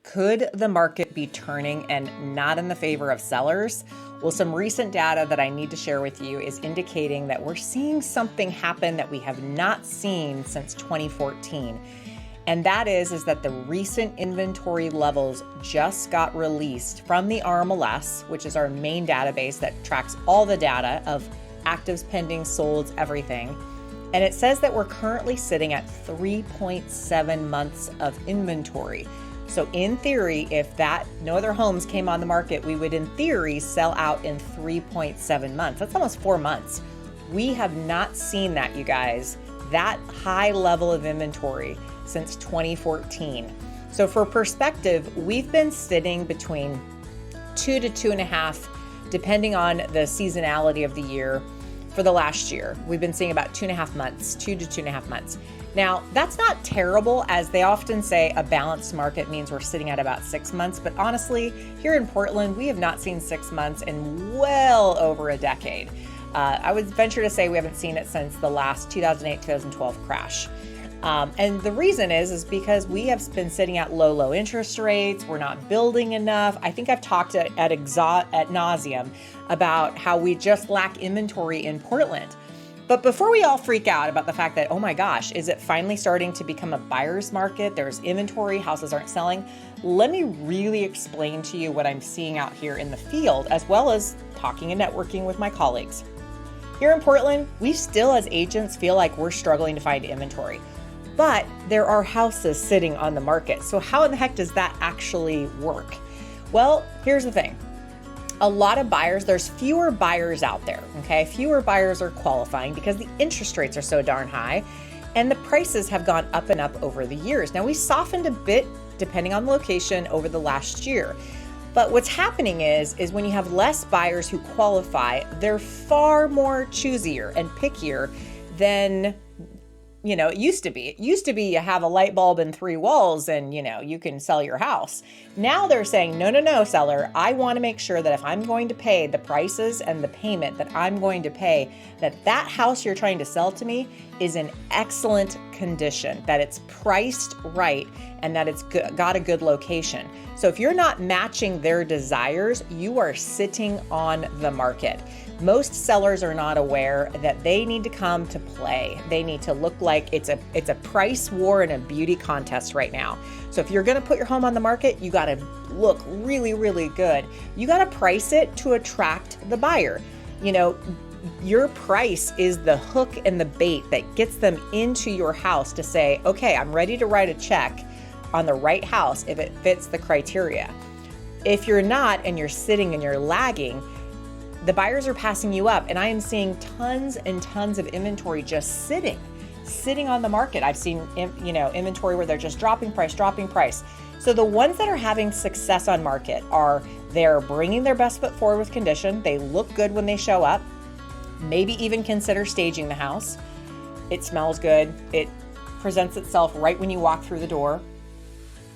Could the market be turning and not in the favor of sellers? Well, some recent data that I need to share with you is indicating that we're seeing something happen that we have not seen since 2014. And that is that the recent inventory levels just got released from the RMLS, which is our main database that tracks all the data of actives, pending, solds, everything. And it says that we're currently sitting at 3.7 months of inventory. So in theory, if no other homes came on the market, we would in theory sell out in 3.7 months. That's almost 4 months. We have not seen that, you guys, that high level of inventory since 2014. So for perspective, we've been sitting between 2 to 2.5, depending on the seasonality of the year for the last year. We've been seeing about 2.5 months, 2 to 2.5 months. Now, that's not terrible, as they often say a balanced market means we're sitting at about 6 months. But honestly, here in Portland, we have not seen 6 months in well over a decade. I would venture to say we haven't seen it since the last 2008-2012 crash. And the reason is because we have been sitting at low interest rates. We're not building enough. I think I've talked ad nauseum about how we just lack inventory in Portland. But before we all freak out about the fact that, oh my gosh, is it finally starting to become a buyer's market? There's inventory, houses aren't selling. Let me really explain to you what I'm seeing out here in the field, as well as talking and networking with my colleagues. Here in Portland, we still as agents feel like we're struggling to find inventory, but there are houses sitting on the market. So how in the heck does that actually work? Well, here's the thing. A lot of buyers, there's fewer buyers out there, okay? Fewer buyers are qualifying because the interest rates are so darn high and the prices have gone up and up over the years. Now we softened a bit depending on the location over the last year. But what's happening is when you have less buyers who qualify, they're far more choosier and pickier than it used to be. It used to be you have a light bulb and 3 walls and, you can sell your house. Now they're saying, no, seller, I want to make sure that if I'm going to pay the prices and the payment that I'm going to pay, that house you're trying to sell to me is in excellent condition, that it's priced right, and that it's got a good location. So if you're not matching their desires, you are sitting on the market. Most sellers are not aware that they need to come to play. They need to look like it's a price war and a beauty contest right now. So if you're going to put your home on the market, you got to look really, really good. You got to price it to attract the buyer. Your price is the hook and the bait that gets them into your house to say, okay, I'm ready to write a check on the right house if it fits the criteria. If you're not and you're sitting and you're lagging, the buyers are passing you up, and I am seeing tons and tons of inventory just sitting on the market. I've seen, inventory where they're just dropping price. So the ones that are having success on market they're bringing their best foot forward with condition. They look good when they show up. Maybe even consider staging the house. It smells good. It presents itself right when you walk through the door.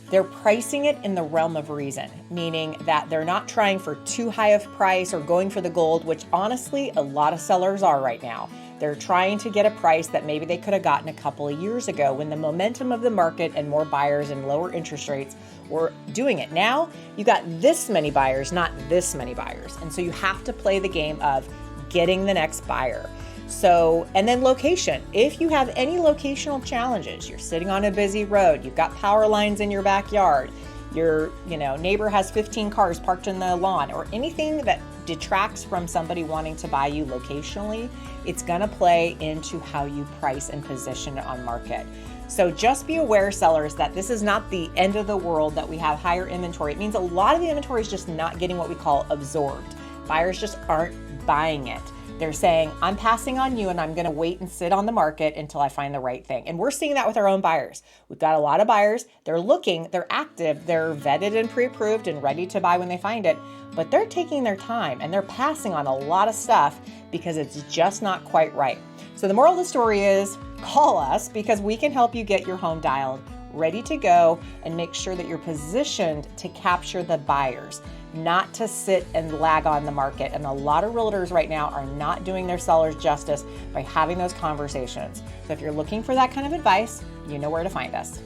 They're pricing it in the realm of reason, meaning that they're not trying for too high of price or going for the gold, which honestly, a lot of sellers are right now. They're trying to get a price that maybe they could have gotten a couple of years ago when the momentum of the market and more buyers and lower interest rates were doing it. Now you got this many buyers, not this many buyers. And so you have to play the game of getting the next buyer. So, and then location. If you have any locational challenges, you're sitting on a busy road, you've got power lines in your backyard, your neighbor has 15 cars parked in the lawn, or anything that detracts from somebody wanting to buy you locationally, it's going to play into how you price and position it on market. So just be aware, sellers, that this is not the end of the world that we have higher inventory. It means a lot of the inventory is just not getting what we call absorbed. Buyers just aren't buying it. They're saying, I'm passing on you and I'm going to wait and sit on the market until I find the right thing. And we're seeing that with our own buyers. We've got a lot of buyers. They're looking, they're active, they're vetted and pre-approved and ready to buy when they find it, but they're taking their time and they're passing on a lot of stuff because it's just not quite right. So the moral of the story is call us because we can help you get your home dialed, ready to go, and make sure that you're positioned to capture the buyers, not to sit and lag on the market. And a lot of realtors right now are not doing their sellers justice by having those conversations. So if you're looking for that kind of advice, you know where to find us.